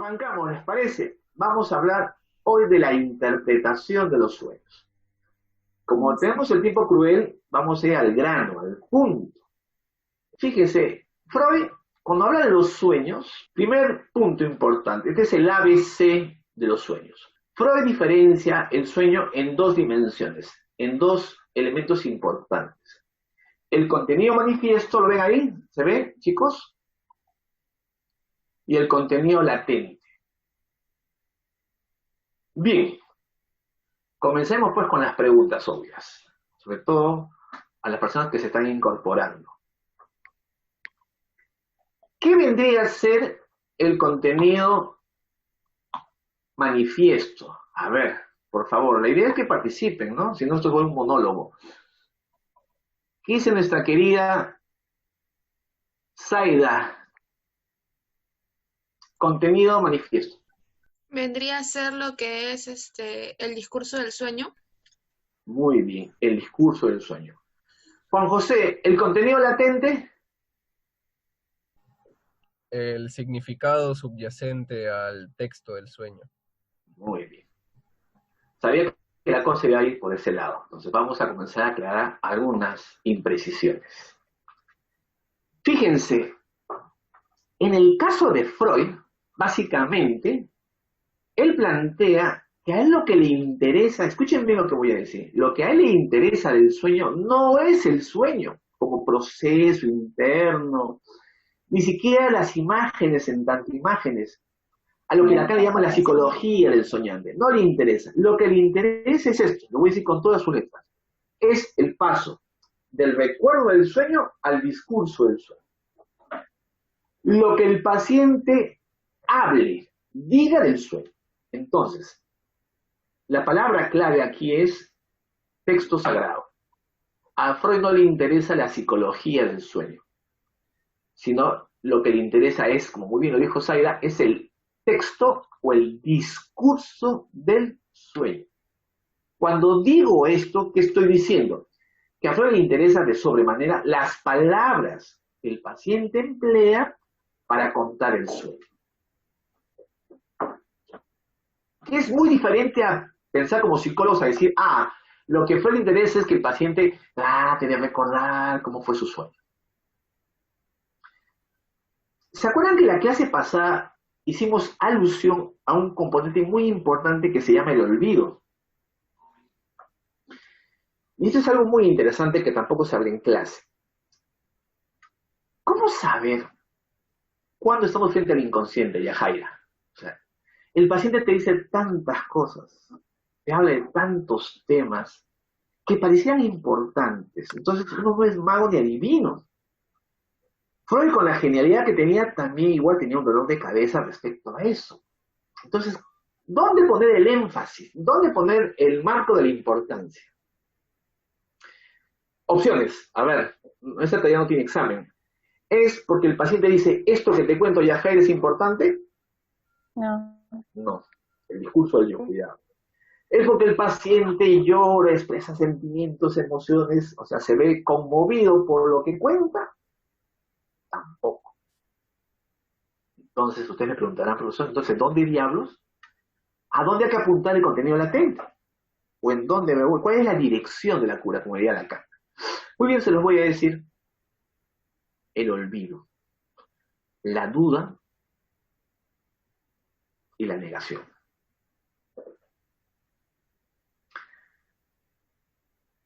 Arrancamos, ¿les parece? Vamos a hablar hoy de la interpretación de los sueños. Como tenemos el tiempo cruel, vamos a ir al grano, al punto. Fíjese, Freud, cuando habla de los sueños, primer punto importante, este es el ABC de los sueños. Freud diferencia el sueño en dos dimensiones, en dos elementos importantes. El contenido manifiesto, ¿lo ven ahí? ¿Se ve, chicos? Y el contenido latente. Bien, comencemos pues con las preguntas obvias, sobre todo a las personas que se están incorporando. ¿Qué vendría a ser el contenido manifiesto? A ver, por favor, la idea es que participen, ¿no? Si no, esto es un monólogo. ¿Qué dice nuestra querida Zaida? Contenido manifiesto. Vendría a ser lo que es el discurso del sueño. Muy bien, el discurso del sueño. Juan José, ¿el contenido latente? El significado subyacente al texto del sueño. Muy bien. Sabía que la cosa iba a ir por ese lado. Entonces vamos a comenzar a aclarar algunas imprecisiones. Fíjense, en el caso de Freud, básicamente, él plantea que a él lo que le interesa, escuchen bien lo que voy a decir, lo que a él le interesa del sueño no es el sueño como proceso interno, ni siquiera las imágenes en tanto imágenes, a lo que acá le llama la psicología del soñante, no le interesa. Lo que le interesa es esto, lo voy a decir con todas sus letras, es el paso del recuerdo del sueño al discurso del sueño. Lo que el paciente hable, diga del sueño. Entonces, la palabra clave aquí es texto sagrado. A Freud no le interesa la psicología del sueño, sino lo que le interesa es, como muy bien lo dijo Zaida, es el texto o el discurso del sueño. Cuando digo esto, ¿qué estoy diciendo? Que a Freud le interesa de sobremanera las palabras que el paciente emplea para contar el sueño. Que es muy diferente a pensar como psicólogos a decir, lo que Freud le interesa es que el paciente trate de recordar cómo fue su sueño. ¿Se acuerdan que en la clase pasada hicimos alusión a un componente muy importante que se llama el olvido? Y esto es algo muy interesante que tampoco se habla en clase. ¿Cómo saber cuándo estamos frente al inconsciente, Yajaira? O sea, el paciente te dice tantas cosas, te habla de tantos temas que parecían importantes. Entonces uno no es mago ni adivino. Freud, con la genialidad que tenía, también igual tenía un dolor de cabeza respecto a eso. Entonces, ¿dónde poner el énfasis? ¿Dónde poner el marco de la importancia? Opciones. A ver, esta todavía no tiene examen. ¿Es porque el paciente dice, esto que te cuento, Yajaira, es importante? No. No. El discurso del yo, cuidado. ¿Es porque el paciente llora, expresa sentimientos, emociones, o sea, se ve conmovido por lo que cuenta? Tampoco. Entonces ustedes me preguntarán, profesor, entonces, ¿dónde diablos? ¿A dónde hay que apuntar el contenido latente? ¿O en dónde me voy? ¿Cuál es la dirección de la cura, como diría Lacan? Muy bien, se los voy a decir. El olvido, la duda y la negación.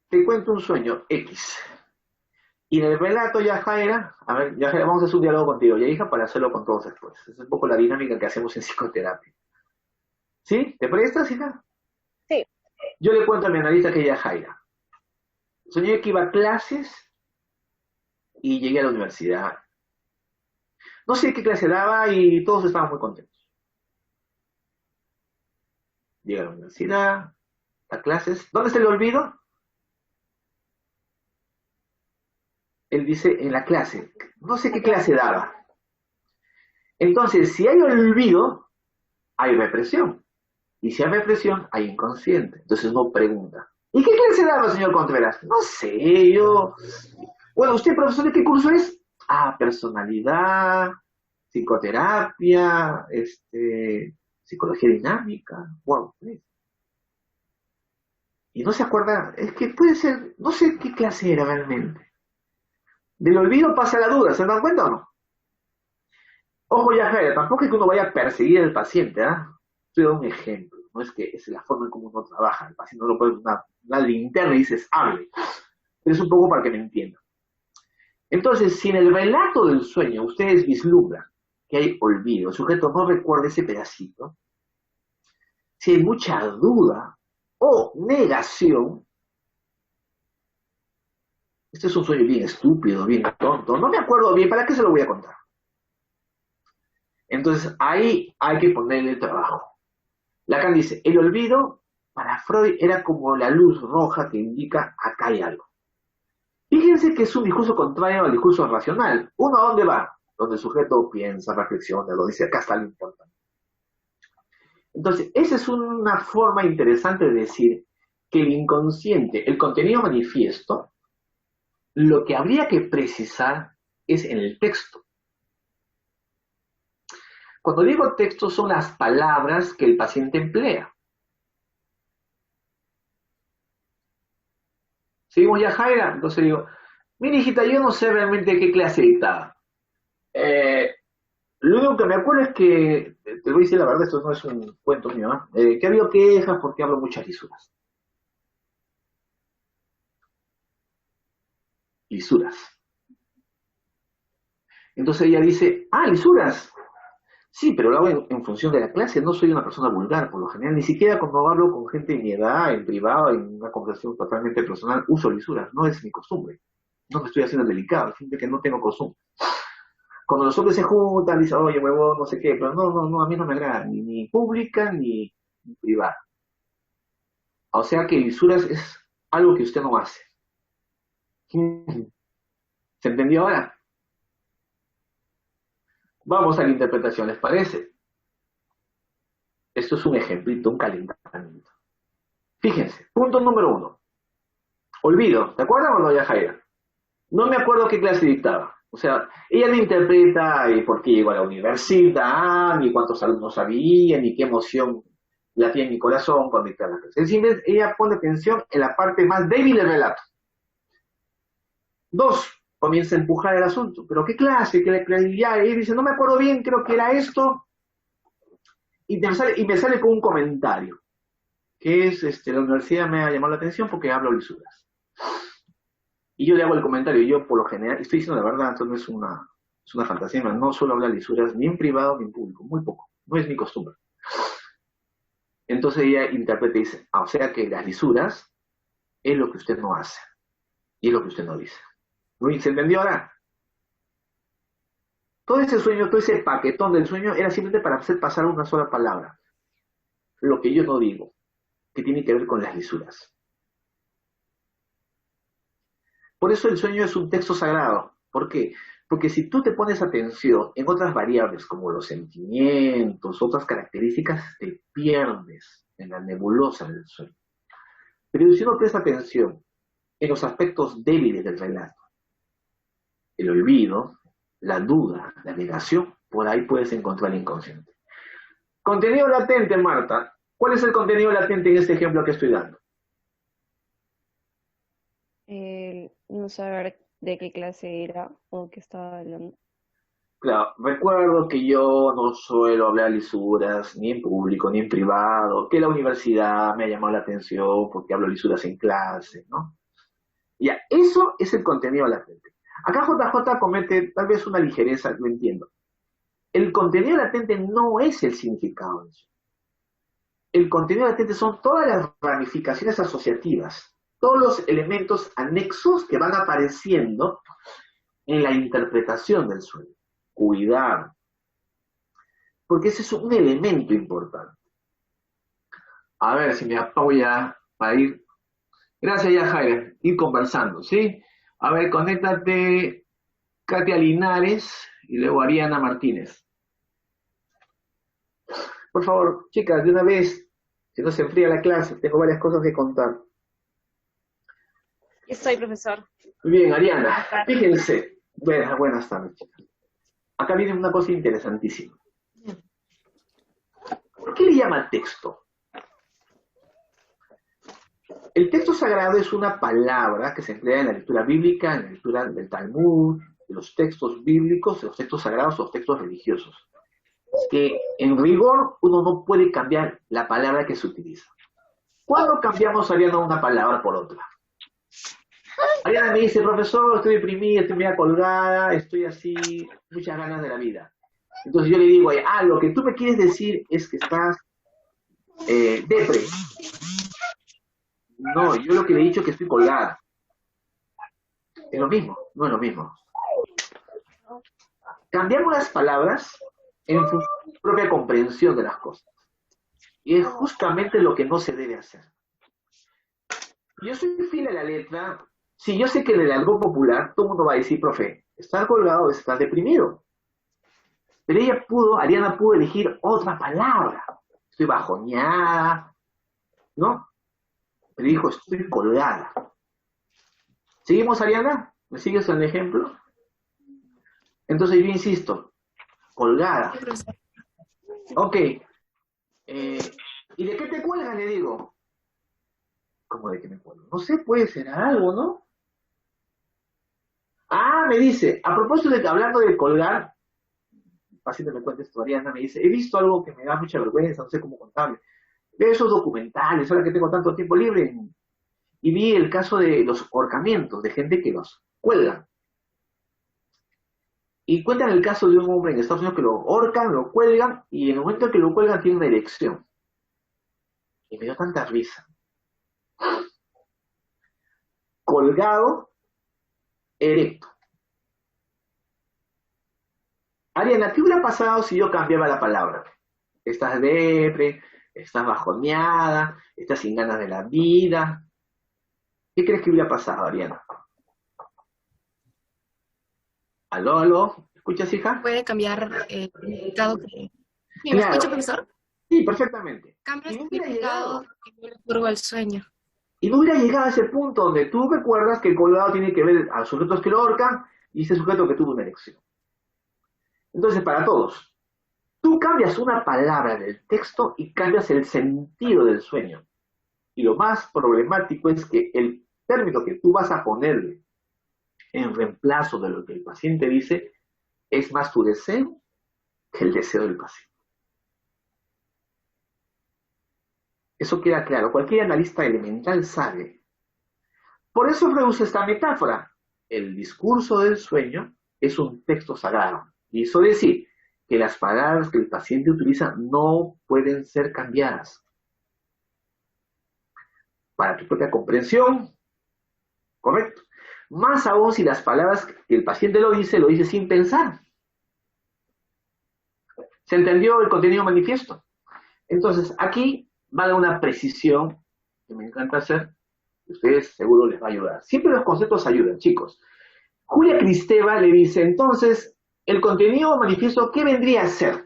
Te cuento un sueño X. Y en el relato, Yajaira, a ver, Yajaira, vamos a hacer un diálogo contigo, ya hija, para hacerlo con todos después. Es un poco la dinámica que hacemos en psicoterapia. ¿Sí? ¿Te prestas, hija? Sí. Yo le cuento a mi analista que es Yajaira. Soñé que iba a clases y llegué a la universidad. No sé qué clase daba y todos estaban muy contentos. Llegué a la universidad, a clases. ¿Dónde está el olvido? Él dice, en la clase. No sé qué clase daba. Entonces, si hay olvido, hay represión. Y si hay represión, hay inconsciente. Entonces uno pregunta, ¿y qué clase daba, señor Contreras? No sé, yo... Bueno, ¿usted, profesor, de qué curso es? Personalidad, psicoterapia, psicología dinámica, wow. Y no se acuerda, es que puede ser, no sé qué clase era realmente. Del olvido pasa la duda, ¿se dan cuenta o no? Ojo ya, Jaira, tampoco es que uno vaya a perseguir al paciente, ¿ah? Estoy dando un ejemplo, no es que es la forma en cómo uno trabaja, el paciente no lo puede una linterna y dices, hable. Pero es un poco para que me entiendan. Entonces, si en el relato del sueño ustedes vislumbran que hay olvido, el sujeto no recuerda ese pedacito, si hay mucha duda o negación, este es un sueño bien estúpido, bien tonto, no me acuerdo bien, ¿para qué se lo voy a contar? Entonces ahí hay que ponerle trabajo. Lacan dice, el olvido para Freud era como la luz roja que indica acá hay algo. Fíjense que es un discurso contrario al discurso racional. ¿Uno a dónde va? Donde el sujeto piensa, reflexiona, lo dice, acá está lo importante. Entonces, esa es una forma interesante de decir que el inconsciente, el contenido manifiesto, lo que habría que precisar es en el texto. Cuando digo texto son las palabras que el paciente emplea. ¿Seguimos ya, Jaira? Entonces digo, mira hijita, yo no sé realmente qué clase dictaba. Lo único que me acuerdo es que, te voy a decir la verdad, esto no es un cuento mío, que ha habido quejas porque hablo muchas lisuras. Lisuras. Entonces ella dice, lisuras. Sí, pero lo hago en función de la clase, no soy una persona vulgar por lo general, ni siquiera cuando hablo con gente de mi edad, en privado, en una conversación totalmente personal, uso lisuras, no es mi costumbre. No me estoy haciendo delicado, siempre que no tengo costumbre. Cuando los hombres se juntan, dicen, oye, huevón, no sé qué, pero no, a mí no me agrada, ni pública ni privada. O sea que lisuras es algo que usted no hace. ¿Se entendió ahora? Vamos a la interpretación, ¿les parece? Esto es un ejemplito, un calentamiento. Fíjense, punto número 1. Olvido, ¿te acuerdas o no, ya, Jaira? No me acuerdo qué clase dictaba. O sea, ella no interpreta por qué llegó a la universidad, ni cuántos alumnos había, ni qué emoción latía en mi corazón cuando dictaba la clase. Es decir, ella pone atención en la parte más débil del relato. 2, comienza a empujar el asunto. ¿Pero qué clase? Ya, y dice, no me acuerdo bien, creo que era esto. Y me sale con un comentario, que es, la universidad me ha llamado la atención porque hablo lisuras. Y yo le hago el comentario, yo por lo general, estoy diciendo la verdad, esto no es una fantasía, no suelo hablar lisuras ni en privado ni en público, muy poco, no es mi costumbre. Entonces ella interpreta y dice, o sea que las lisuras es lo que usted no hace, y es lo que usted no dice. ¿Se entendió ahora? Todo ese sueño, todo ese paquetón del sueño era simplemente para hacer pasar una sola palabra. Lo que yo no digo, que tiene que ver con las lisuras. Por eso el sueño es un texto sagrado. ¿Por qué? Porque si tú te pones atención en otras variables como los sentimientos, otras características, te pierdes en la nebulosa del sueño. Pero si uno presta atención en los aspectos débiles del relato, el olvido, la duda, la negación, por ahí puedes encontrar el inconsciente. Contenido latente, Marta. ¿Cuál es el contenido latente en este ejemplo que estoy dando? No saber de qué clase era o qué estaba hablando. Claro, recuerdo que yo no suelo hablar lisuras, ni en público, ni en privado, que la universidad me ha llamado la atención porque hablo lisuras en clase, ¿no? Ya, eso es el contenido latente. Acá JJ comete tal vez una ligereza, lo entiendo. El contenido latente no es el significado de eso. El contenido latente son todas las ramificaciones asociativas, todos los elementos anexos que van apareciendo en la interpretación del sueño. Cuidado, porque ese es un elemento importante. A ver si me apoya para ir. Gracias ya, Jaime, ir conversando, ¿sí? A ver, conéctate Katia Linares y luego Ariana Martínez. Por favor, chicas, de una vez, si no se enfría la clase, tengo varias cosas que contar. Estoy, profesor. Muy bien, Ariana, fíjense. Buenas tardes, chicas. acá viene una cosa interesantísima. ¿Por qué le llama texto? El texto sagrado es una palabra que se emplea en la lectura bíblica, en la lectura del Talmud, de los textos bíblicos, de los textos sagrados o los textos religiosos. Que en rigor uno no puede cambiar la palabra que se utiliza. ¿Cuándo cambiamos, Ariana, una palabra por otra? Ariana me dice, profesor, estoy deprimida, estoy media colgada, estoy así, muchas ganas de la vida. Entonces yo le digo, lo que tú me quieres decir es que estás depre. No, yo lo que le he dicho es que estoy colgada. Es lo mismo, no es lo mismo. Cambiamos las palabras en su propia comprensión de las cosas. Y es justamente lo que no se debe hacer. Yo soy fiel a la letra. Sí, yo sé que en el algo popular todo el mundo va a decir, profe, ¿estás colgado o estás deprimido? Pero Ariana pudo elegir otra palabra. Estoy bajoneada, ¿no? Pero dijo, estoy colgada. ¿Seguimos, Ariana? ¿Me sigues en el ejemplo? Entonces yo insisto, colgada. Ok. ¿Y de qué te cuelgas? Le digo. ¿Cómo de qué me cuelgo? No sé, puede ser algo, ¿no? Me dice, a propósito de que hablando de colgar, paciente me cuenta esto, Ariana, me dice, he visto algo que me da mucha vergüenza, no sé cómo contarle. Veo esos documentales, ahora que tengo tanto tiempo libre, y vi el caso de los ahorcamientos, de gente que los cuelga. Y cuentan el caso de un hombre en Estados Unidos que lo ahorcan, lo cuelgan, y en el momento en que lo cuelgan tiene una erección. Y me dio tanta risa. Colgado, erecto. Ariana, ¿qué hubiera pasado si yo cambiaba la palabra? Estás depre, estás bajoneada, estás sin ganas de la vida. ¿Qué crees que hubiera pasado, Ariana? ¿Aló, aló? ¿Escuchas, hija? Puede cambiar el significado que... ¿Me Claro, escucha, profesor? sí, perfectamente. Cambia Y el no hubiera significado llegado. y vuelve turbo al sueño. Y no hubiera llegado a ese punto donde tú recuerdas que el colgado tiene que ver a los sujetos que lo ahorcan y ese sujeto que tuvo una erección. Entonces, para todos, tú cambias una palabra del texto y cambias el sentido del sueño. Y lo más problemático es que el término que tú vas a ponerle en reemplazo de lo que el paciente dice es más tu deseo que el deseo del paciente. Eso queda claro. Cualquier analista elemental sabe. Por eso Freud usa esta metáfora. El discurso del sueño es un texto sagrado. Y eso decir que las palabras que el paciente utiliza no pueden ser cambiadas. Para tu propia comprensión, correcto. Más aún si las palabras que el paciente lo dice sin pensar. ¿Se entendió el contenido manifiesto? Entonces, aquí va a dar una precisión que me encanta hacer, que a ustedes seguro les va a ayudar. Siempre los conceptos ayudan, chicos. Julia Kristeva le dice, entonces, el contenido manifiesto, ¿qué vendría a ser?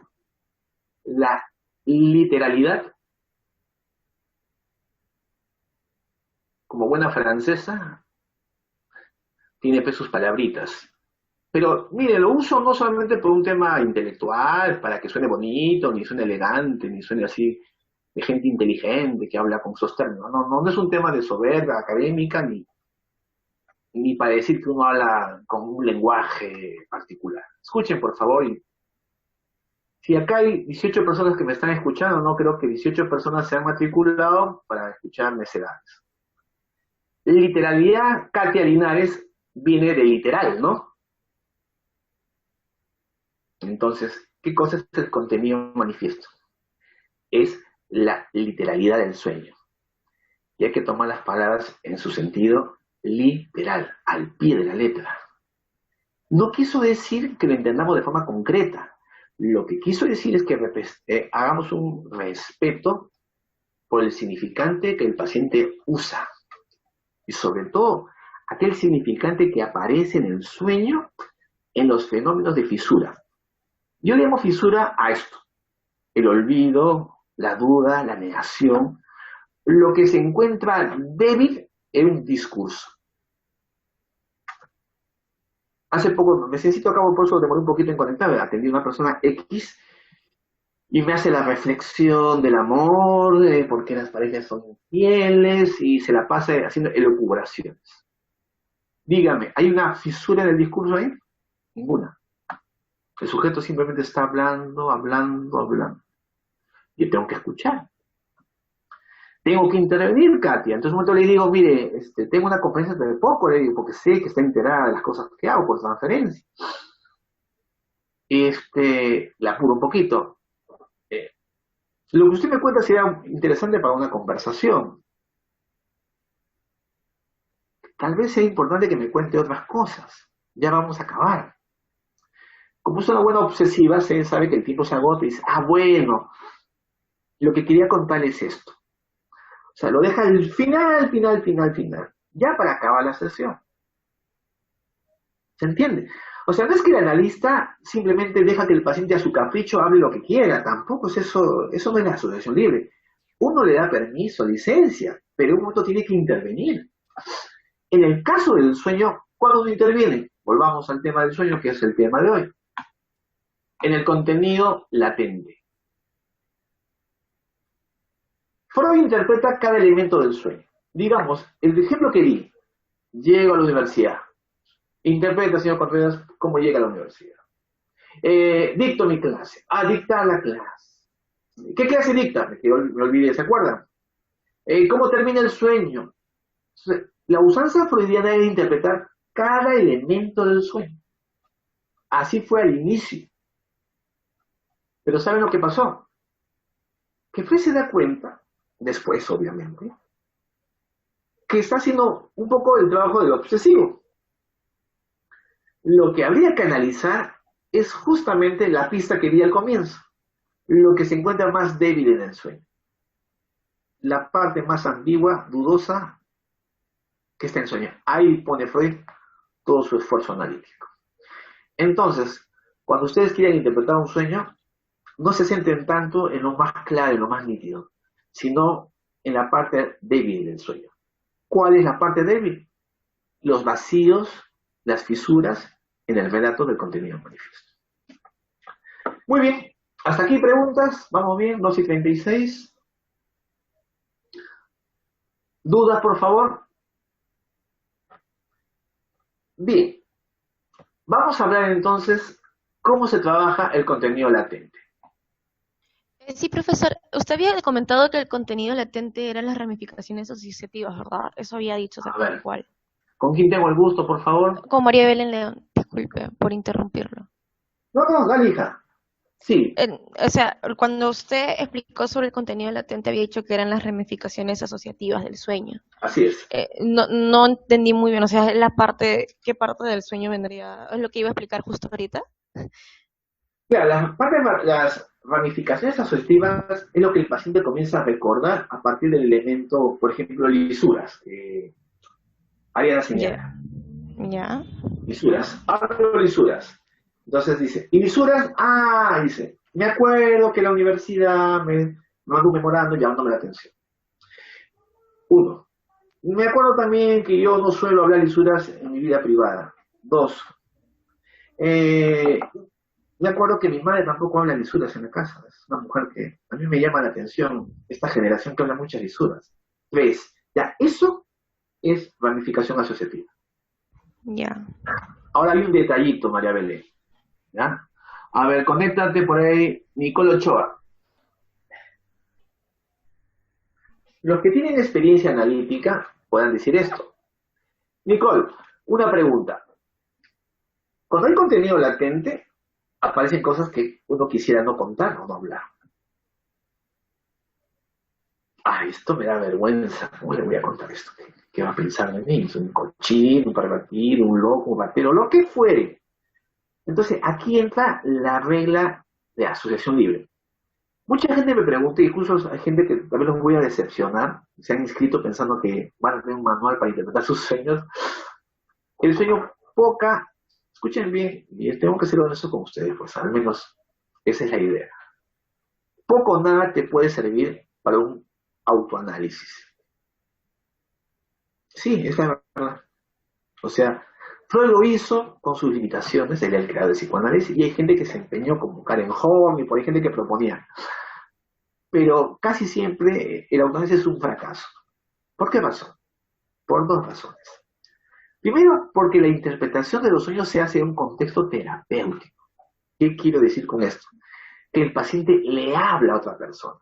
La literalidad. Como buena francesa, tiene pues sus palabritas. Pero, mire, lo uso no solamente por un tema intelectual, para que suene bonito, ni suene elegante, ni suene así de gente inteligente que habla con esos términos. No es un tema de soberbia académica, ni para decir que uno habla con un lenguaje particular. Escuchen, por favor, y si acá hay 18 personas que me están escuchando, no creo que 18 personas se han matriculado para escuchar necedades. Literalidad, Katia Linares, viene de literal, ¿no? Entonces, ¿qué cosa es el contenido manifiesto? Es la literalidad del sueño. Y hay que tomar las palabras en su sentido literal, al pie de la letra. No quiso decir que lo entendamos de forma concreta. Lo que quiso decir es que hagamos un respeto por el significante que el paciente usa. Y sobre todo, aquel significante que aparece en el sueño en los fenómenos de fisura. Yo llamo fisura a esto: el olvido, la duda, la negación, lo que se encuentra débil en un discurso. Hace poco, me necesito acabo, por eso demoré un poquito en conectarme, atendí a una persona X y me hace la reflexión del amor, de por qué las parejas son infieles y se la pasa haciendo elucubraciones. Dígame, ¿hay una fisura en el discurso ahí? Ninguna. El sujeto simplemente está hablando, hablando, hablando. Yo tengo que escuchar. Tengo que intervenir, Katia. Entonces un momento le digo, mire, tengo una conferencia de poco, le digo, porque sé que está enterada de las cosas que hago por transferencia. Y la apuro un poquito. Lo que usted me cuenta sería interesante para una conversación. Tal vez sea importante que me cuente otras cosas. Ya vamos a acabar. Como es una buena obsesiva, se sabe que el tiempo se agota y dice, bueno, lo que quería contarle es esto. O sea, lo deja al final, final. Ya para acabar la sesión. ¿Se entiende? O sea, no es que el analista simplemente deja que el paciente a su capricho hable lo que quiera. Tampoco es eso. Eso no es la asociación libre. Uno le da permiso, licencia, pero uno tiene que intervenir. En el caso del sueño, ¿cuándo uno interviene? Volvamos al tema del sueño, que es el tema de hoy. En el contenido latente. Freud interpreta cada elemento del sueño. Digamos, el ejemplo que di, llego a la universidad. Interpreta, señor Contreras, cómo llega a la universidad. Dicto mi clase. Dictar la clase. ¿Qué clase dicta? Me olvidé, ¿se acuerdan? ¿Cómo termina el sueño? La usanza freudiana es interpretar cada elemento del sueño. Así fue al inicio. Pero ¿saben lo que pasó? Que Freud se da cuenta, después obviamente, que está haciendo un poco el trabajo del obsesivo. Lo que habría que analizar es justamente la pista que di al comienzo, lo que se encuentra más débil en el sueño. La parte más ambigua, dudosa, que está en el sueño. Ahí pone Freud todo su esfuerzo analítico. Entonces, cuando ustedes quieran interpretar un sueño, no se centren tanto en lo más claro, en lo más nítido, sino en la parte débil del sueño. ¿Cuál es la parte débil? Los vacíos, las fisuras en el relato del contenido manifiesto. Muy bien, hasta aquí preguntas, vamos bien, 2:36. ¿Dudas, por favor? Bien, vamos a hablar entonces cómo se trabaja el contenido latente. Sí, profesor, usted había comentado que el contenido latente eran las ramificaciones asociativas, ¿verdad? Eso había dicho, A ver. cuál. ¿Con quién tengo el gusto, por favor? Con María Belén León, disculpe por interrumpirlo. No, dale, hija. Sí. O sea, cuando usted explicó sobre el contenido latente, había dicho que eran las ramificaciones asociativas del sueño. Así es. No entendí muy bien, o sea, ¿qué parte del sueño vendría? ¿Es lo que iba a explicar justo ahorita? Claro, las ramificaciones asociativas es lo que el paciente comienza a recordar a partir del elemento, por ejemplo, lisuras. Ariana señala. Ya. Lisuras. Hablo de lisuras. Entonces dice, ¿y lisuras? Dice, me acuerdo que la universidad me mandó un memorando llamándome la atención. 1. Me acuerdo también que yo no suelo hablar lisuras en mi vida privada. 2. Me acuerdo que mi madre tampoco habla lisuras en la casa. Es una mujer que a mí me llama la atención, esta generación que habla muchas lisuras. 3. Ya, eso es ramificación asociativa. Ya. Ahora hay un detallito, María Belén. ¿Ya? A ver, conéctate por ahí, Nicole Ochoa. Los que tienen experiencia analítica puedan decir esto. Nicole, una pregunta. Cuando hay contenido latente, aparecen cosas que uno quisiera no contar o no hablar. Esto me da vergüenza. ¿Cómo le voy a contar esto? ¿Qué va a pensar de mí? Soy un cochino, un pervertido, un loco, un ratero, lo que fuere. Entonces, aquí entra la regla de asociación libre. Mucha gente me pregunta, incluso hay gente que también los voy a decepcionar, se han inscrito pensando que van a tener un manual para interpretar sus sueños. El sueño escuchen bien, y tengo que ser honesto con ustedes, pues al menos esa es la idea. Poco o nada te puede servir para un autoanálisis. Sí, es la verdad. O sea, Freud lo hizo con sus limitaciones, él era el creador del psicoanálisis, y hay gente que se empeñó como Karen Horn, y por ahí gente que proponía. Pero casi siempre el autoanálisis es un fracaso. ¿Por qué razón? Por dos razones. Primero, porque la interpretación de los sueños se hace en un contexto terapéutico. ¿Qué quiero decir con esto? Que el paciente le habla a otra persona,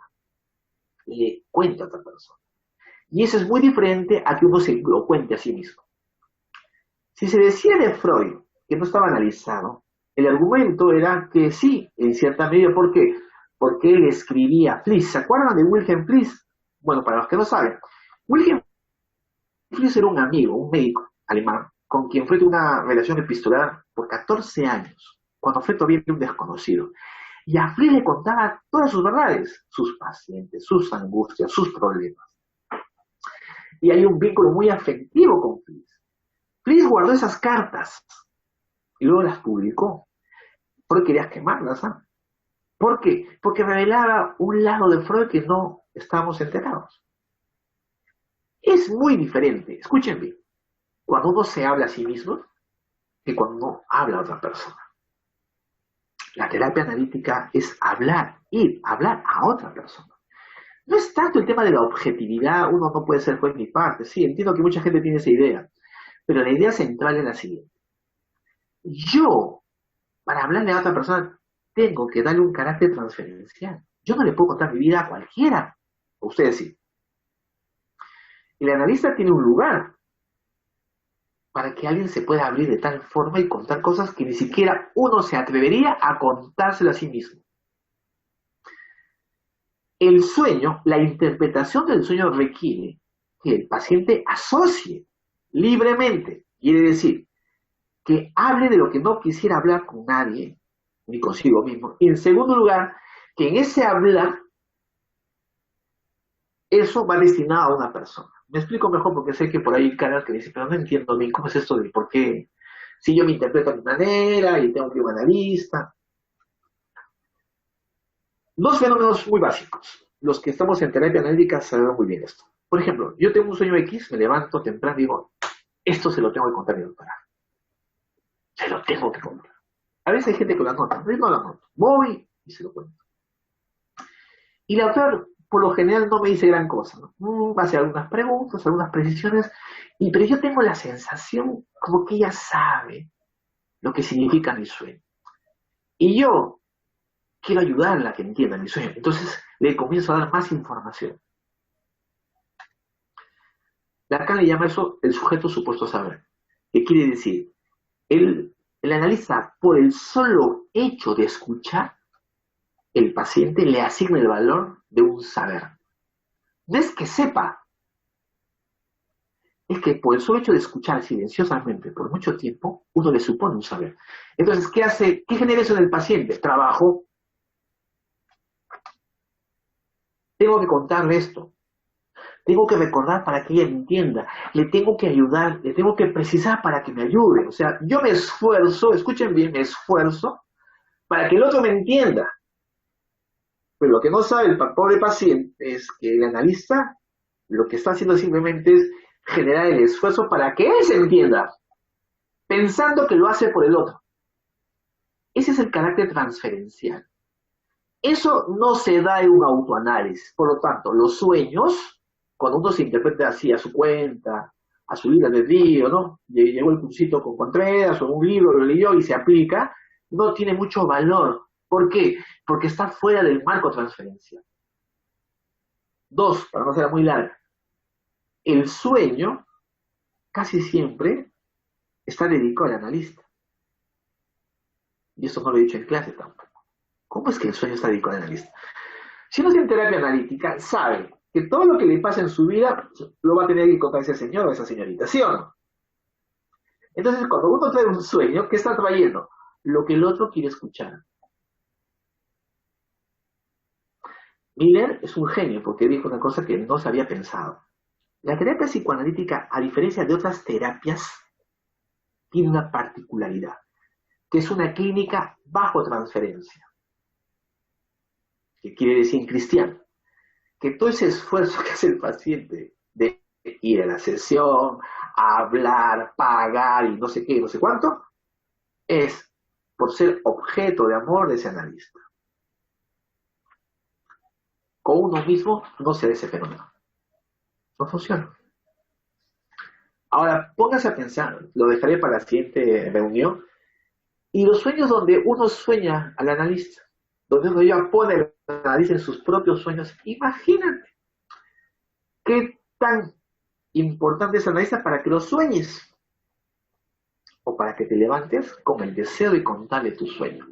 le cuenta a otra persona. Y eso es muy diferente a que uno se lo cuente a sí mismo. Si se decía de Freud que no estaba analizado, el argumento era que sí, en cierta medida. ¿Por qué? Porque él escribía Fliess. ¿Se acuerdan de Wilhelm Fliess? Bueno, para los que no saben, Wilhelm Fliess era un amigo, un médico alemán, con quien Freud tuvo una relación epistolar por 14 años, cuando Freud todavía era un desconocido. Y a Fliess le contaba todas sus verdades, sus pacientes, sus angustias, sus problemas. Y hay un vínculo muy afectivo con Fliess. Fliess guardó esas cartas y luego las publicó. Freud quería quemarlas, ¿ah? ¿Por qué? Porque revelaba un lado de Freud que no estábamos enterados. Es muy diferente, escuchen bien, cuando uno se habla a sí mismo que cuando uno habla a otra persona. La terapia analítica es hablar, hablar a otra persona. No es tanto el tema de la objetividad, uno no puede ser juez ni parte, sí, entiendo que mucha gente tiene esa idea, pero la idea central es la siguiente. Yo, para hablarle a otra persona, tengo que darle un carácter transferencial. Yo no le puedo contar mi vida a cualquiera, a ustedes sí. El analista tiene un lugar para que alguien se pueda abrir de tal forma y contar cosas que ni siquiera uno se atrevería a contárselo a sí mismo. El sueño, la interpretación del sueño requiere que el paciente asocie libremente, quiere decir, que hable de lo que no quisiera hablar con nadie, ni consigo mismo. Y en segundo lugar, que en ese hablar, eso va destinado a una persona. Me explico mejor porque sé que por ahí hay caras que dicen, pero no entiendo bien cómo es esto de por qué, si yo me interpreto a mi manera y tengo que ir a un analista. Dos fenómenos muy básicos. Los que estamos en terapia analítica sabemos muy bien esto. Por ejemplo, yo tengo un sueño X, me levanto temprano y digo, esto se lo tengo que contar a mi doctora. Se lo tengo que contar. A veces hay gente que lo anota, pero yo no lo anoto. Voy y se lo cuento. Y la doctora, por lo general, no me dice gran cosa, ¿no? Va a hacer algunas preguntas, algunas precisiones, pero yo tengo la sensación como que ella sabe lo que significa mi sueño. Y yo quiero ayudarla a que entienda mi sueño. Entonces le comienzo a dar más información. Lacan le llama eso el sujeto supuesto saber. ¿Qué quiere decir? El analista, por el solo hecho de escuchar, el paciente le asigna el valor de un saber. No es que sepa, es que por el solo hecho de escuchar silenciosamente por mucho tiempo, uno le supone un saber. Entonces, ¿qué hace? ¿Qué genera eso en el paciente? Trabajo. Tengo que contarle esto. Tengo que recordar para que ella entienda. Le tengo que ayudar, le tengo que precisar para que me ayude. O sea, yo me esfuerzo, escuchen bien, me esfuerzo para que el otro me entienda. Pero lo que no sabe el pobre paciente es que el analista lo que está haciendo simplemente es generar el esfuerzo para que él se entienda, pensando que lo hace por el otro. Ese es el carácter transferencial. Eso no se da en un autoanálisis. Por lo tanto, los sueños, cuando uno se interpreta así a su cuenta, a su vida de río, ¿no? Llegó el cursito con Contreras o un libro, lo leyó y se aplica, no tiene mucho valor. ¿Por qué? Porque está fuera del marco transferencial. Dos, para no ser muy larga. El sueño casi siempre está dedicado al analista. Y eso no lo he dicho en clase tampoco. ¿Cómo es que el sueño está dedicado al analista? Si uno está en terapia analítica, sabe que todo lo que le pasa en su vida lo va a tener que contar ese señor o esa señorita, ¿sí o no? Entonces, cuando uno trae un sueño, ¿qué está trayendo? Lo que el otro quiere escuchar. Miller es un genio porque dijo una cosa que no se había pensado. La terapia psicoanalítica, a diferencia de otras terapias, tiene una particularidad, que es una clínica bajo transferencia. ¿Qué quiere decir en cristiano? Que todo ese esfuerzo que hace el paciente de ir a la sesión, hablar, pagar y no sé qué, no sé cuánto, es por ser objeto de amor de ese analista. Con uno mismo no se da ese fenómeno. No funciona. Ahora, póngase a pensar, lo dejaré para la siguiente reunión, y los sueños donde uno sueña al analista, donde uno ya pone al analista en sus propios sueños, imagínate qué tan importante es el analista para que lo sueñes, o para que te levantes con el deseo de contarle tu sueño.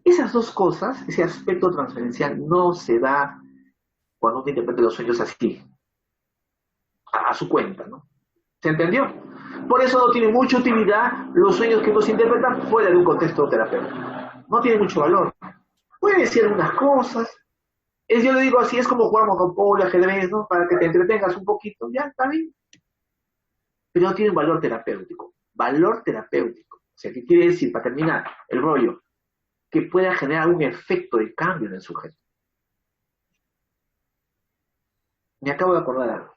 Esas dos cosas, ese aspecto transferencial, no se da cuando uno interpreta los sueños así, a su cuenta, ¿no? ¿Se entendió? Por eso no tiene mucha utilidad los sueños que uno se interpretan fuera de un contexto terapéutico. No tiene mucho valor. Puede decir algunas cosas. Yo le digo así, es como jugar Monopoly, ajedrez, ¿no? Para que te entretengas un poquito, ya, está bien. Pero no tiene un valor terapéutico. Valor terapéutico. O sea, ¿qué quiere decir? Para terminar el rollo, que pueda generar un efecto de cambio en el sujeto. Me acabo de acordar algo.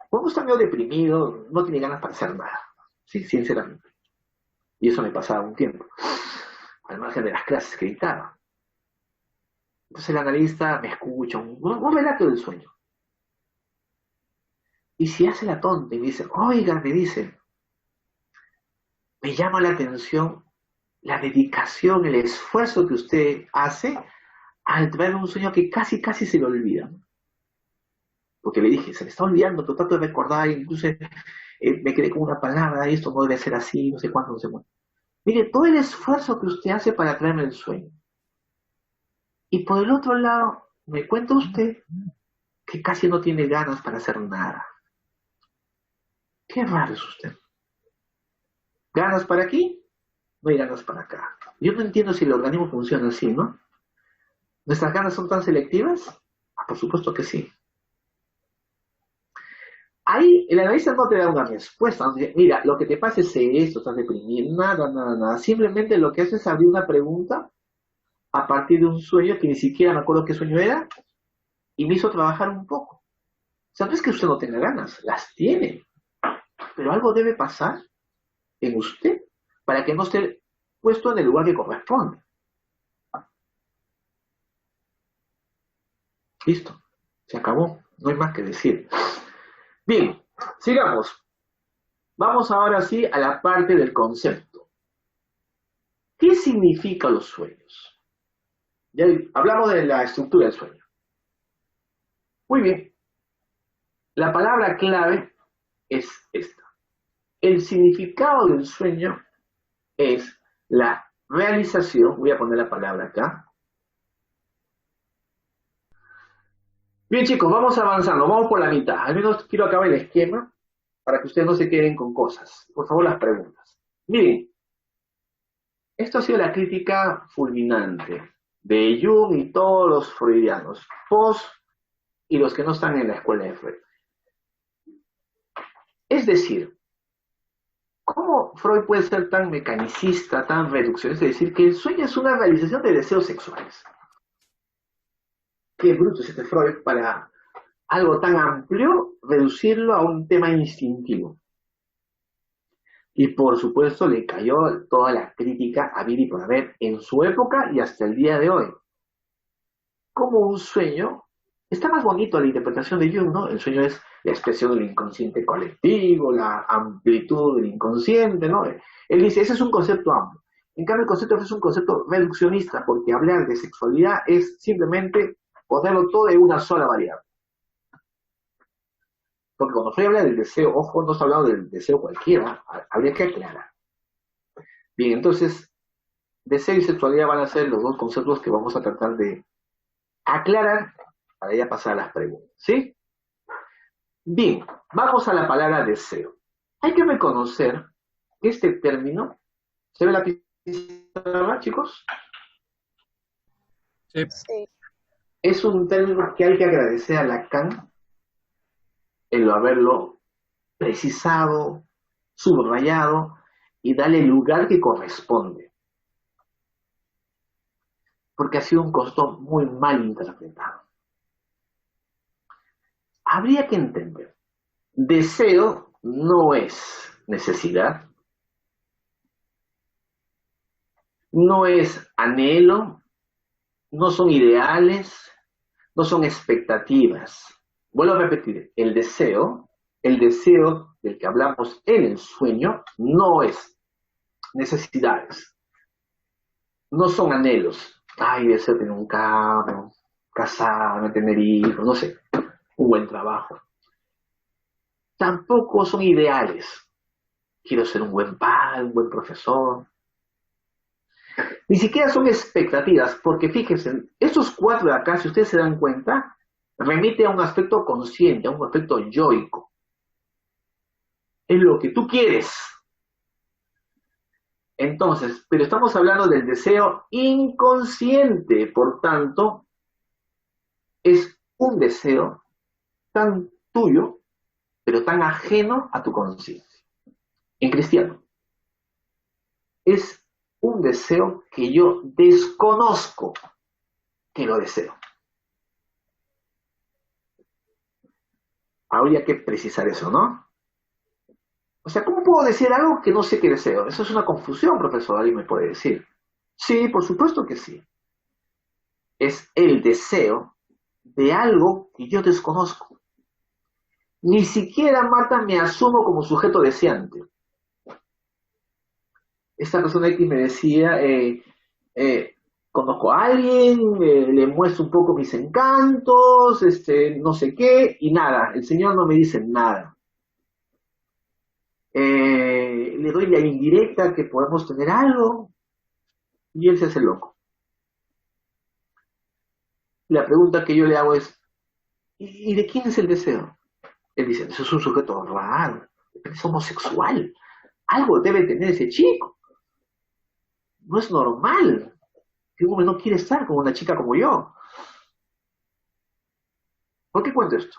Cuando está medio deprimido, no tiene ganas para hacer nada, sí, sinceramente. Y eso me pasaba un tiempo, al margen de las clases que dictaba. Entonces el analista me escucha, un relato del sueño. Y si hace la tonta y me dice, oiga, me dice, me llama la atención la dedicación, el esfuerzo que usted hace al traer un sueño que casi se le olvida. Porque le dije, se me está olvidando, pero trato de recordar, incluso me quedé con una palabra, y esto no debe ser así, no sé cuánto, no sé cuánto. Mire, todo el esfuerzo que usted hace para traerme el sueño. Y por el otro lado, me cuenta usted que casi no tiene ganas para hacer nada. Qué raro es usted. ¿Ganas para aquí? No hay ganas para acá. Yo no entiendo si el organismo funciona así, ¿no? ¿Nuestras ganas son tan selectivas? Por supuesto que sí. Ahí el analista no te da una respuesta. No dice, mira, lo que te pasa es esto, estás deprimido, nada. Simplemente lo que hace es abrir una pregunta a partir de un sueño que ni siquiera me acuerdo qué sueño era y me hizo trabajar un poco. O sea, no es que usted no tenga ganas, las tiene. Pero algo debe pasar en usted para que no esté puesto en el lugar que corresponde. Listo, se acabó, no hay más que decir. Bien, sigamos. Vamos ahora sí a la parte del concepto. ¿Qué significan los sueños? Ya hablamos de la estructura del sueño. Muy bien. La palabra clave es esta. El significado del sueño es la realización, voy a poner la palabra acá. Bien chicos, vamos avanzando, vamos por la mitad. Al menos quiero acabar el esquema para que ustedes no se queden con cosas. Por favor, las preguntas. Miren, esto ha sido la crítica fulminante de Jung y todos los freudianos, post y los que no están en la escuela de Freud. Es decir, ¿cómo Freud puede ser tan mecanicista, tan reduccionista, es decir, que el sueño es una realización de deseos sexuales? Qué bruto es este Freud para algo tan amplio, reducirlo a un tema instintivo. Y por supuesto le cayó toda la crítica a y por haber en su época y hasta el día de hoy. Como un sueño, está más bonito la interpretación de Jung, ¿no? El sueño es la expresión del inconsciente colectivo, la amplitud del inconsciente, ¿no? Él dice, ese es un concepto amplio. En cambio, el concepto es un concepto reduccionista, porque hablar de sexualidad es simplemente ponerlo todo en una sola variable. Porque cuando Freud habla del deseo, ojo, no está hablando del deseo cualquiera, habría que aclarar. Bien, entonces, deseo y sexualidad van a ser los dos conceptos que vamos a tratar de aclarar para ya pasar a las preguntas, ¿sí? Bien, vamos a la palabra deseo. Hay que reconocer que este término, ¿se ve la pizarra, chicos? Sí. Sí. Es un término que hay que agradecer a Lacan en haberlo precisado, subrayado y darle el lugar que corresponde. Porque ha sido un concepto muy mal interpretado. habría que entender, deseo no es necesidad, no es anhelo, no son ideales, no son expectativas. Vuelvo a repetir, el deseo del que hablamos en el sueño, no es necesidades, no son anhelos. Ay, deseo tener un carro, casarme, tener hijos, no sé, un buen trabajo. Tampoco son ideales. Quiero ser un buen padre, un buen profesor. Ni siquiera son expectativas, porque fíjense, estos cuatro de acá, si ustedes se dan cuenta, remite a un aspecto consciente, a un aspecto yoico. Es lo que tú quieres. Entonces, pero estamos hablando del deseo inconsciente, por tanto, es un deseo tan tuyo, pero tan ajeno a tu conciencia. En cristiano, es un deseo que yo desconozco que lo deseo. Habría que precisar eso, ¿no? O sea, ¿cómo puedo decir algo que no sé que deseo? Eso es una confusión, profesor, alguien me puede decir. Sí, por supuesto que sí. Es el deseo de algo que yo desconozco. Ni siquiera, Marta, me asumo como sujeto deseante. Esta persona X me decía, conozco a alguien, le muestro un poco mis encantos, no sé qué, y nada, el Señor no me dice nada. Le doy la indirecta que podemos tener algo, y él se hace loco. La pregunta que yo le hago es, ¿y de quién es el deseo? Él dice, eso es un sujeto raro, es homosexual, algo debe tener ese chico. No es normal que un hombre no quiere estar con una chica como yo. ¿Por qué cuento esto?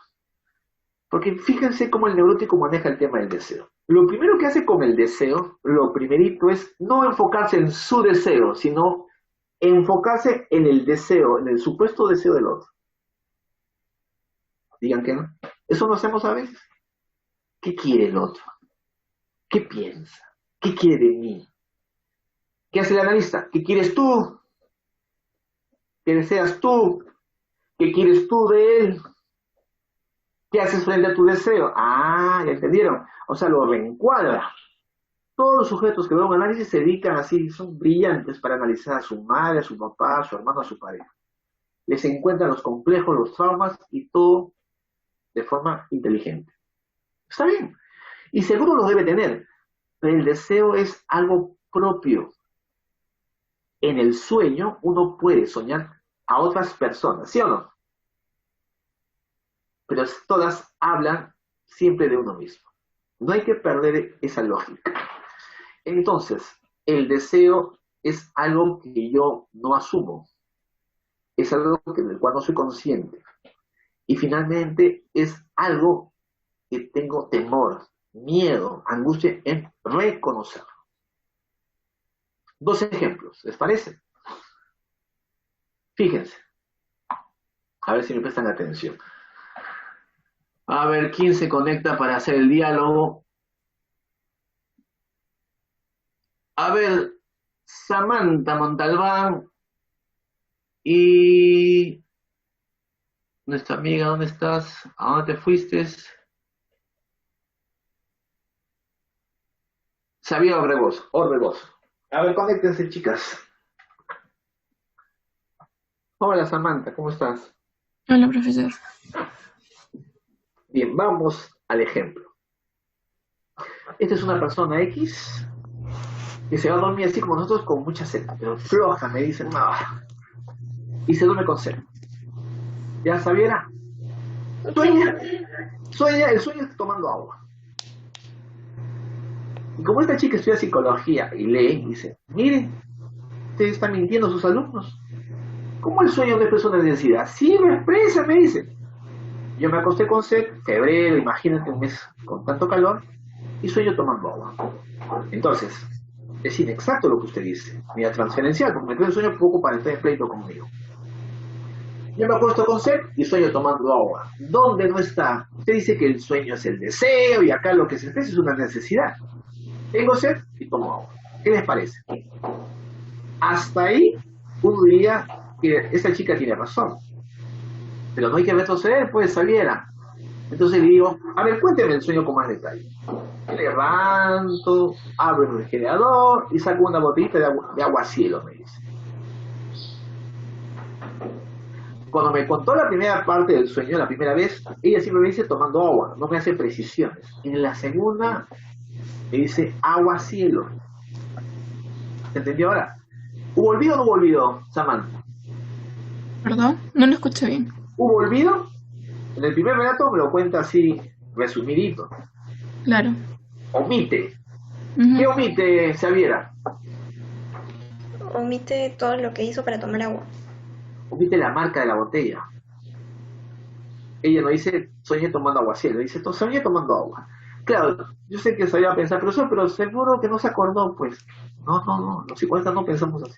Porque fíjense cómo el neurótico maneja el tema del deseo. Lo primero que hace con el deseo, lo primerito es no enfocarse en su deseo, sino enfocarse en el deseo, en el supuesto deseo del otro. Digan que no. Eso lo hacemos a veces. ¿Qué quiere el otro? ¿Qué piensa? ¿Qué quiere de mí? ¿Qué hace el analista? ¿Qué quieres tú? ¿Qué deseas tú? ¿Qué quieres tú de él? ¿Qué haces frente a tu deseo? Ah, ya entendieron. O sea, lo reencuadra. Todos los sujetos que ven un análisis se dedican así, son brillantes para analizar a su madre, a su papá, a su hermano, a su pareja. Les encuentran los complejos, los traumas y todo de forma inteligente. Está bien. Y seguro lo debe tener. Pero el deseo es algo propio. En el sueño uno puede soñar a otras personas, ¿sí o no? Pero todas hablan siempre de uno mismo. No hay que perder esa lógica. Entonces, el deseo es algo que yo no asumo. Es algo del cual no soy consciente. Y finalmente es algo que tengo temor, miedo, angustia en reconocerlo. Dos ejemplos, ¿les parece? Fíjense. A ver si me prestan atención. A ver, ¿quién se conecta para hacer el diálogo? A ver, Samantha Montalbán y nuestra amiga, ¿dónde estás? ¿A dónde te fuiste? Xavier Orbegoso. A ver, conéctense, chicas. Hola, Samantha, ¿cómo estás? Hola, profesor. Bien, vamos al ejemplo. Esta es una persona X que se va a dormir así como nosotros con mucha sed, pero floja, me dicen, no. Y se duerme con sed. ¿Ya, Xaviera? Sueña, el sueño está tomando agua. Y como esta chica estudia psicología y lee, dice, miren, usted está mintiendo a sus alumnos. ¿Cómo el sueño no expresa una necesidad? Sí, lo expresa, me dice. Yo me acosté con sed, febrero, imagínate un mes con tanto calor, y sueño tomando agua. Entonces, es inexacto lo que usted dice, ni transferencial, porque me quedo el sueño poco para entrar en pleito conmigo. Yo me acuesto con sed y sueño tomando agua. ¿Dónde no está? Usted dice que el sueño es el deseo y acá lo que se expresa es una necesidad. Tengo sed y tomo agua. ¿Qué les parece? Hasta ahí uno diría que esta chica tiene razón. Pero no hay que retroceder, pues, Xaviera. Entonces le digo, a ver, cuénteme el sueño con más detalle. Me levanto, abro el refrigerador y saco una botellita de agua cielo, me dice. Cuando me contó la primera parte del sueño, la primera vez, ella siempre me dice tomando agua, no me hace precisiones. En la segunda me dice agua cielo. ¿Se entendió ahora? ¿Hubo olvido o no hubo olvido, Samantha? ¿Perdón? No lo escuché bien. ¿Hubo olvido? En el primer relato me lo cuenta así, resumidito. Claro. Omite. Ujú. ¿Qué omite, Xaviera? Omite todo lo que hizo para tomar agua. Omite la marca de la botella. Ella no dice, soñé tomando agua cielo, dice, soñé tomando agua. Claro, yo sé que sabía pensar, profesor, pero seguro que no se acordó, pues. No, los psicópatas no pensamos así.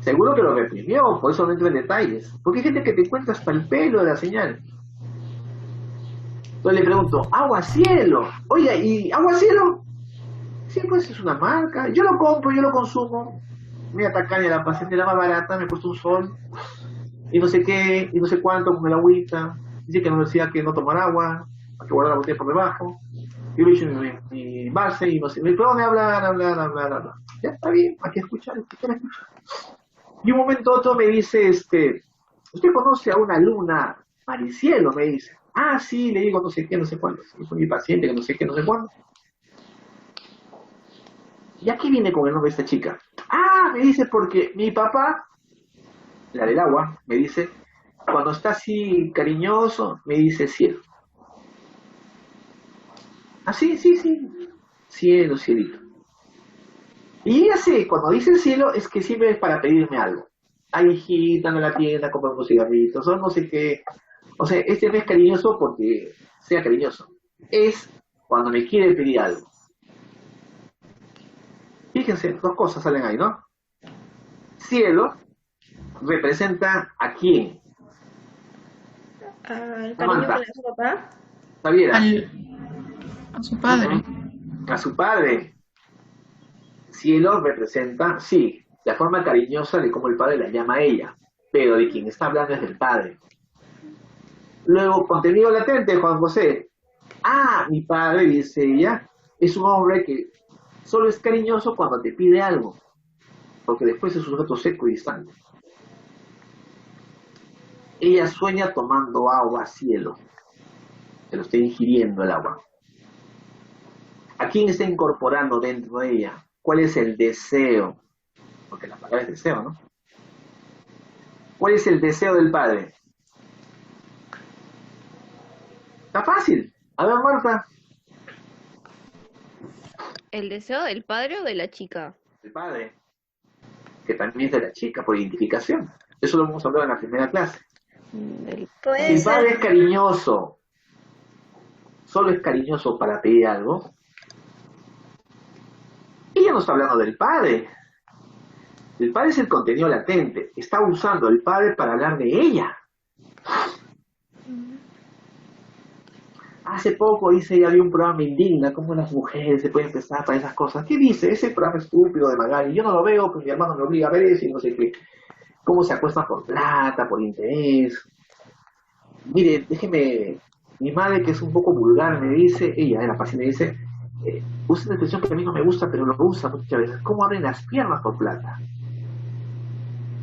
Seguro que lo reprimió, por eso no entro en detalles. Porque hay gente que te cuenta hasta el pelo de la señal. Entonces le pregunto, agua cielo. Oiga, ¿y agua cielo? Sí, pues es una marca. Yo lo compro, yo lo consumo. Voy a tacaña la paciente la más barata, me he puesto un sol. Y no sé qué, y no sé cuánto con el agüita. Dice que no decía que no tomar agua, hay que guardar la botella por debajo. Yo le he hecho mi base y no sé. Me pone a hablar. Ya está bien, hay que escuchar. Y un momento otro me dice, ¿usted conoce a una luna Maricielo? Me dice. Ah, sí, le digo no sé qué, no sé cuándo. Soy mi paciente, que no sé qué, no sé cuándo. ¿Y aquí viene con el nombre de esta chica? Ah, me dice porque mi papá, la del agua, me dice, cuando está así cariñoso, me dice cielo. Ah, sí. Cielo, cielito. Y ella sé, cuando dice el cielo, es que siempre es para pedirme algo. Ay, hijita, anda a la tienda, compra unos cigarritos, o no sé qué. O sea, este no es cariñoso porque sea cariñoso. Es cuando me quiere pedir algo. Fíjense, dos cosas salen ahí, ¿no? Cielo representa a quién. Al cariño Samantha. que le hace papá. Xaviera. A su padre. A su padre. Cielo representa, sí, la forma cariñosa de cómo el padre la llama a ella, pero de quien está hablando es del padre. Luego, contenido latente, Juan José. Ah, mi padre, dice ella, es un hombre que solo es cariñoso cuando te pide algo, porque después es un sujeto seco y distante. Ella sueña tomando agua cielo, se lo está ingiriendo el agua. ¿A quién está incorporando dentro de ella? ¿Cuál es el deseo? Porque la palabra es deseo, ¿no? ¿Cuál es el deseo del padre? Está fácil. A ver, Marta. ¿El deseo del padre o de la chica? El padre, que también es de la chica, por identificación. Eso lo hemos hablado en la primera clase. Del Puede El padre ser. es cariñoso. Solo es cariñoso para pedir algo. Ella no está hablando del padre. El padre es el contenido latente. Está usando el padre para hablar de ella. Hace poco había un programa indigna, cómo las mujeres se pueden prestar para esas cosas. ¿Qué dice? Ese programa estúpido de Magali. Yo no lo veo, porque mi hermano me obliga a ver eso y no sé qué. Cómo se acuestan por plata, por interés. Mire, déjeme, mi madre que es un poco vulgar me dice, ella, la paciente me dice, usa una expresión que a mí no me gusta, pero lo usa muchas veces. ¿Cómo abren las piernas por plata?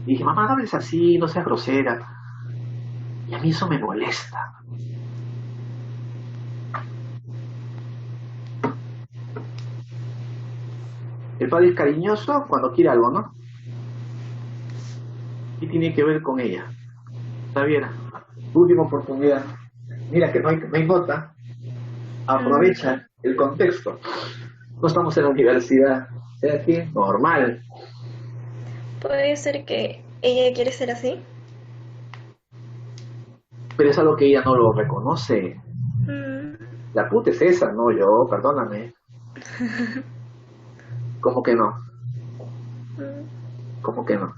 Y dije, mamá, no hables así, no seas grosera. Y a mí eso me molesta. El padre es cariñoso cuando quiere algo, ¿no? ¿Qué tiene que ver con ella? Xaviera, última oportunidad. Mira que no hay nota. Aprovecha el contexto. No estamos en la universidad. ¿Es aquí? Normal. Puede ser que ella quiere ser así. Pero es algo que ella no lo reconoce. Mm, La puta es esa, no yo, perdóname. ¿Cómo que no? mm. ¿Cómo que no?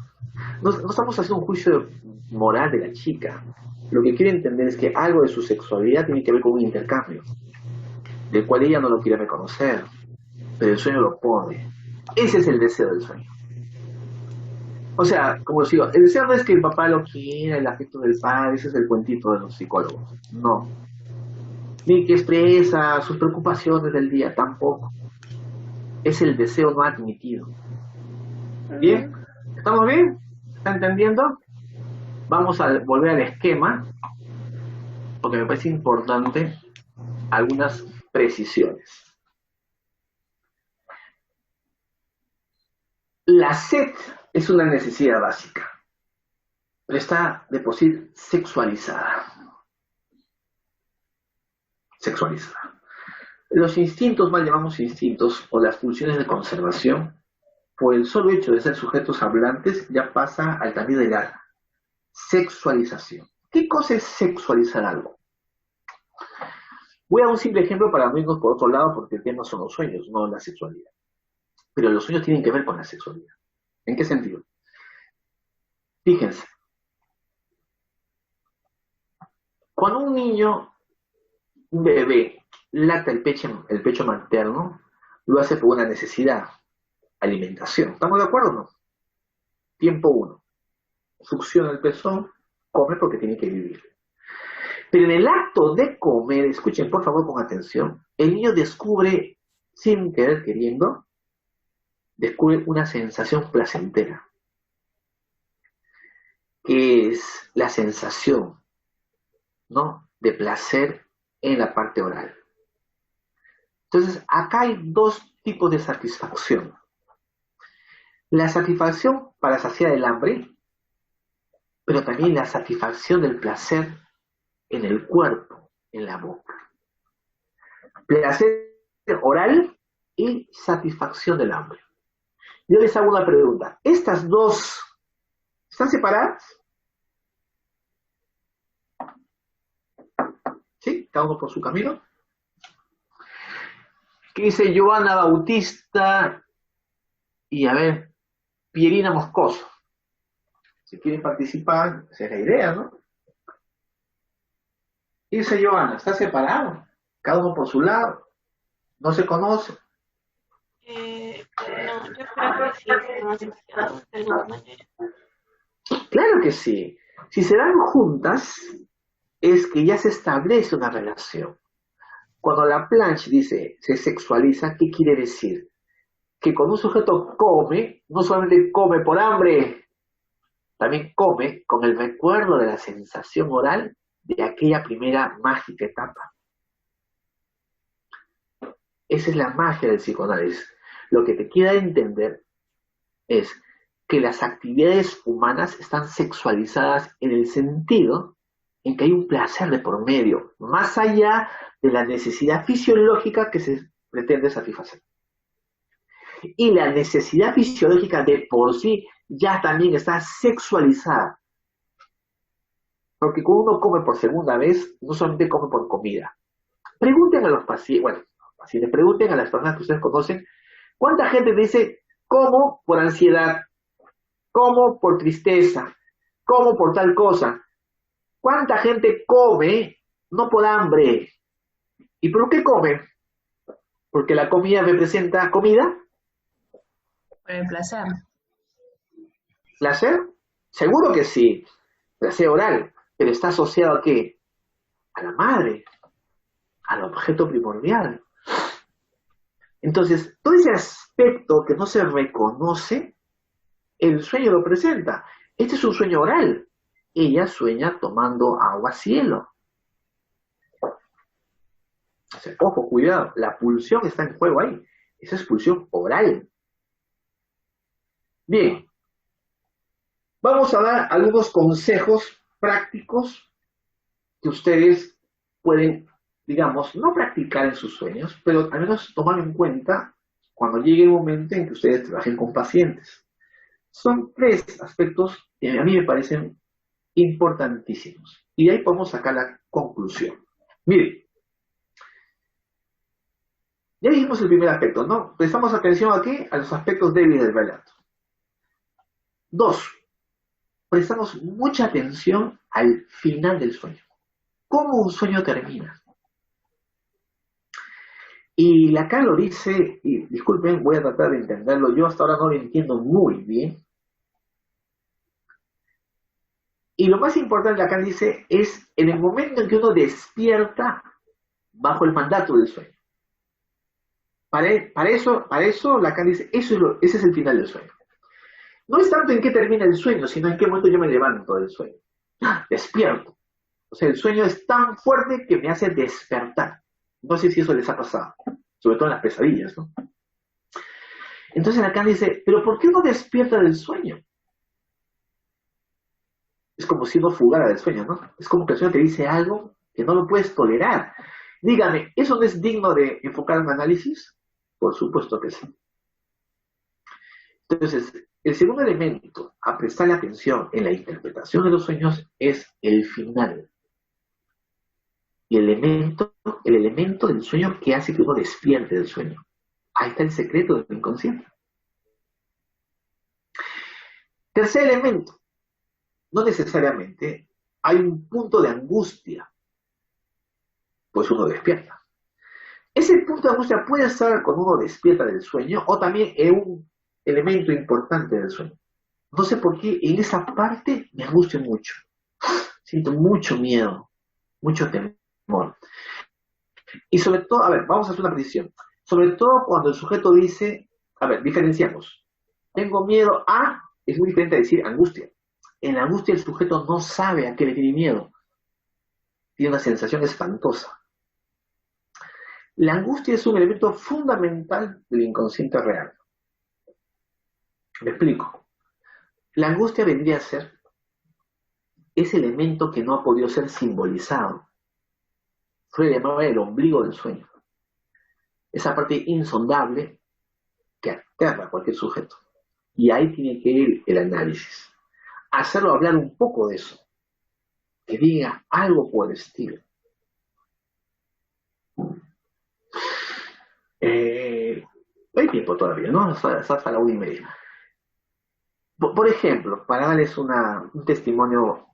No estamos haciendo un juicio moral de la chica. Lo que quiere entender es que algo de su sexualidad tiene que ver con un intercambio, del cual ella no lo quiere reconocer, pero el sueño lo pone. Ese es el deseo del sueño. O sea, como os digo, el deseo no es que el papá lo quiera, el afecto del padre, ese es el cuentito de los psicólogos. No. Ni que expresa sus preocupaciones del día, tampoco. Es el deseo no admitido. ¿Bien? ¿Estamos bien? ¿Está entendiendo? Vamos a volver al esquema, porque me parece importante algunas precisiones. La sed es una necesidad básica, pero está de por sí sexualizada. Sexualizada. Los instintos, mal llamamos instintos, o las pulsiones de conservación, por el solo hecho de ser sujetos hablantes, ya pasa al camino de la sexualización. ¿Qué cosa es sexualizar algo? Voy a dar un simple ejemplo para no irnos por otro lado, porque el tema son los sueños, no la sexualidad. Pero los sueños tienen que ver con la sexualidad. ¿En qué sentido? Fíjense. Cuando un niño, un bebé, lacta el pecho materno, lo hace por una necesidad, alimentación. ¿Estamos de acuerdo o no? Tiempo 1. Succiona el pezón, come porque tiene que vivir. Pero en el acto de comer, escuchen por favor con atención, el niño descubre, sin querer queriendo, descubre una sensación placentera, que es la sensación, ¿no?, de placer en la parte oral. Entonces, acá hay dos tipos de satisfacción. La satisfacción para saciar el hambre, pero también la satisfacción del placer en el cuerpo, en la boca. Placer oral y satisfacción del hambre. Yo les hago una pregunta. ¿Estas dos están separadas? ¿Sí? Cada uno por su camino. ¿Qué dice Joana Bautista? Y a ver, Pierina Moscoso. Si quieren participar, esa es la idea, ¿no? ¿Qué dice Joana? ¿Está separado? Cada uno por su lado. ¿No se conoce? No, yo creo que sí están asociados de alguna manera. Claro que sí. Si se dan juntas, es que ya se establece una relación. Cuando la planche dice se sexualiza, ¿qué quiere decir? Que cuando un sujeto come, no solamente come por hambre, también come con el recuerdo de la sensación oral de aquella primera mágica etapa. Esa es la magia del psicoanálisis. Lo que te queda entender es que las actividades humanas están sexualizadas en el sentido en que hay un placer de por medio, más allá de la necesidad fisiológica que se pretende satisfacer. Y la necesidad fisiológica de por sí ya también está sexualizada. Porque cuando uno come por segunda vez, no solamente come por comida. Pregunten a los pacientes, pregunten a las personas que ustedes conocen, ¿cuánta gente dice como por ansiedad, como por tristeza, como por tal cosa? ¿Cuánta gente come no por hambre? ¿Y por qué come? Porque la comida representa comida. Por el placer. ¿Placer? Seguro que sí. Placer oral. Pero está asociado ¿a qué? A la madre. Al objeto primordial. Entonces, todo ese aspecto que no se reconoce, el sueño lo presenta. Este es un sueño oral. Ella sueña tomando agua cielo. O sea, ojo, cuidado, la pulsión está en juego ahí. Esa es pulsión oral. Bien. Vamos a dar algunos consejos prácticos que ustedes pueden, digamos, no practicar en sus sueños, pero al menos tomar en cuenta cuando llegue el momento en que ustedes trabajen con pacientes. Son 3 aspectos que a mí me parecen importantísimos. Y de ahí podemos sacar la conclusión. Miren, ya dijimos el primer aspecto, ¿no? Prestamos atención aquí a los aspectos débiles del relato. 2. prestamos mucha atención al final del sueño. ¿Cómo un sueño termina? Y Lacan lo dice, y disculpen, voy a tratar de entenderlo, yo hasta ahora no lo entiendo muy bien. Y lo más importante, Lacan dice, es en el momento en que uno despierta bajo el mandato del sueño. Para eso Lacan dice, ese es el final del sueño. No es tanto en qué termina el sueño, sino en qué momento yo me levanto del sueño. Despierto. O sea, el sueño es tan fuerte que me hace despertar. No sé si eso les ha pasado, sobre todo en las pesadillas, ¿no? Entonces Lacan dice, ¿pero por qué no despierta del sueño? Es como si no fugara del sueño, ¿no? Es como que el sueño te dice algo que no lo puedes tolerar. Dígame, ¿eso no es digno de enfocar un análisis? Por supuesto que sí. Entonces, el segundo elemento a prestarle atención en la interpretación de los sueños es el final. Y el elemento del sueño que hace que uno despierte del sueño. Ahí está el secreto del inconsciente. Tercer elemento. No necesariamente hay un punto de angustia, pues uno despierta. Ese punto de angustia puede estar cuando uno despierta del sueño o también es un elemento importante del sueño. No sé por qué en esa parte me angustio mucho. Siento mucho miedo, mucho temor. Y sobre todo, a ver, vamos a hacer una precisión. Sobre todo cuando el sujeto dice, a ver, diferenciamos. Tengo miedo a, es muy diferente a decir angustia. En la angustia el sujeto no sabe a qué le tiene miedo. Tiene una sensación espantosa. La angustia es un elemento fundamental del inconsciente real. Me explico. La angustia vendría a ser ese elemento que no ha podido ser simbolizado. Freud llamaba el ombligo del sueño. Esa parte insondable que aterra a cualquier sujeto. Y ahí tiene que ir el análisis. Hacerlo hablar un poco de eso. Que diga algo por el estilo. Hay tiempo todavía, ¿no? Hasta la 1:30. Por ejemplo, para darles un testimonio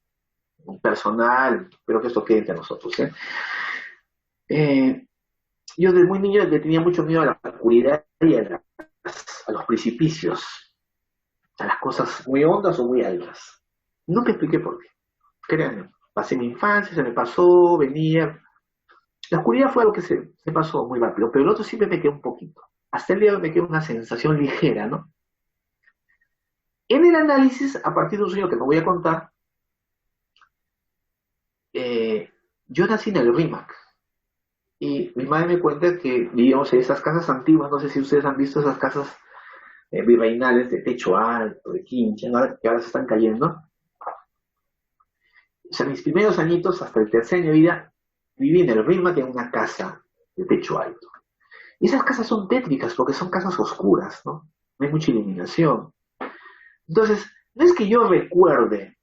personal, pero que esto quede entre nosotros, yo desde muy niño le tenía mucho miedo a la oscuridad y a los precipicios, a las cosas muy hondas o muy altas. Nunca expliqué por qué. Créanme, pasé mi infancia, se me pasó, venía. La oscuridad fue algo que se pasó muy rápido, pero el otro siempre me quedó un poquito. Hasta el día de hoy me queda una sensación ligera, ¿no? En el análisis, a partir de un sueño que no voy a contar, yo nací en el Rímac. Y mi madre me cuenta que vivíamos en esas casas antiguas, no sé si ustedes han visto esas casas virreinales de techo alto, de quincha, ¿no? Que ahora se están cayendo. O sea, mis primeros añitos, hasta el tercer año de vida, viví en el Rímac en una casa de techo alto. Y esas casas son tétricas porque son casas oscuras, ¿no? No hay mucha iluminación. Entonces, no es que yo recuerde,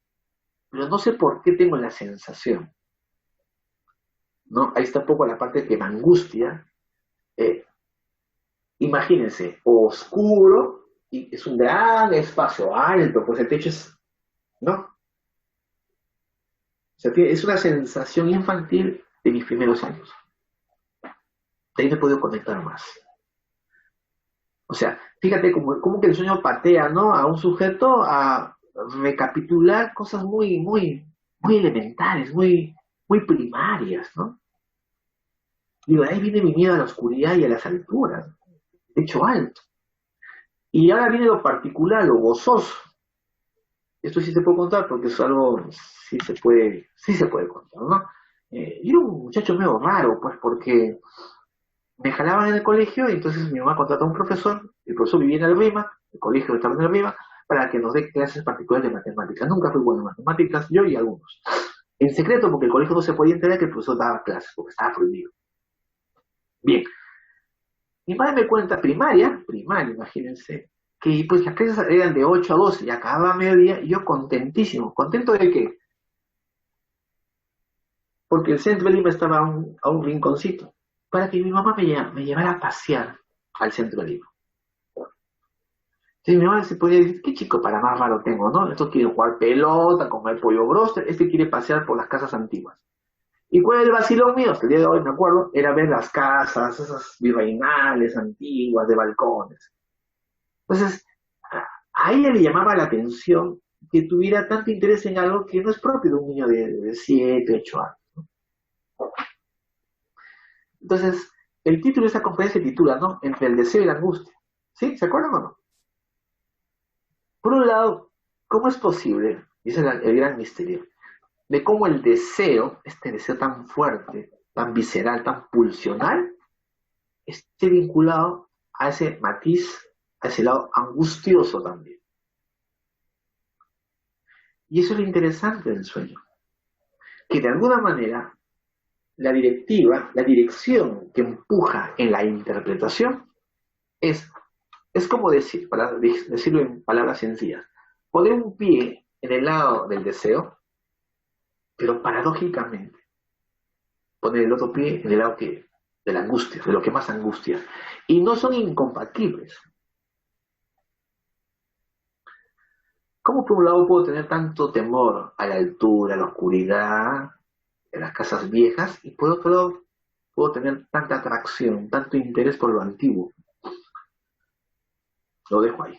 pero no sé por qué tengo la sensación, ¿no? Ahí está un poco la parte que me angustia. Imagínense, oscuro, y es un gran espacio alto, pues el techo es, ¿no? O sea, es una sensación infantil de mis primeros años. De ahí no he podido conectar más. O sea, fíjate cómo que el sueño patea, ¿no? A un sujeto a recapitular cosas muy elementales, muy primarias, ¿no? Digo, ahí viene mi miedo a la oscuridad y a las alturas, techo alto. Y ahora viene lo particular, lo gozoso. Esto sí se puede contar porque es algo, sí se puede contar, ¿no? Yo era un muchacho medio raro, pues, porque me jalaban en el colegio y entonces mi mamá contrató a un profesor, el profesor vivía en el Rímac, el colegio estaba en el Rímac, para que nos dé clases particulares de matemáticas. Nunca fui bueno en matemáticas, yo y algunos. En secreto, porque el colegio no se podía enterar que el profesor daba clases, porque estaba prohibido. Bien. Mi madre me cuenta primaria, imagínense, que pues las clases eran de 8 a 12 y acababa a mediodía, y yo contentísimo. ¿Contento de qué? Porque el centro de Lima estaba a un rinconcito, para que mi mamá me llevara a pasear al centro de Lima. Sí, mi mamá se podía decir, qué chico para más raro tengo, ¿no? Estos quieren jugar pelota, comer pollo broster, este quiere pasear por las casas antiguas. ¿Y cuál es el vacilón mío? Hasta el día de hoy me acuerdo, era ver las casas, esas virreinales antiguas, de balcones. Entonces, a ella le llamaba la atención que tuviera tanto interés en algo que no es propio de un niño de 7, 8 años. Entonces, el título de esta conferencia se titula, ¿no? Entre el deseo y la angustia. ¿Sí? ¿Se acuerdan o no? Por un lado, ¿cómo es posible? Y ese es el gran misterio, de cómo el deseo, este deseo tan fuerte, tan visceral, tan pulsional, esté vinculado a ese matiz, a ese lado angustioso también. Y eso es lo interesante del sueño, que de alguna manera la dirección que empuja en la interpretación es como decir, para decirlo en palabras sencillas, poner un pie en el lado del deseo, pero paradójicamente poner el otro pie en el lado de la angustia, de lo que más angustia. Y no son incompatibles. ¿Cómo por un lado puedo tener tanto temor a la altura, a la oscuridad, en las casas viejas, y por otro lado puedo tener tanta atracción, tanto interés por lo antiguo? Lo dejo ahí.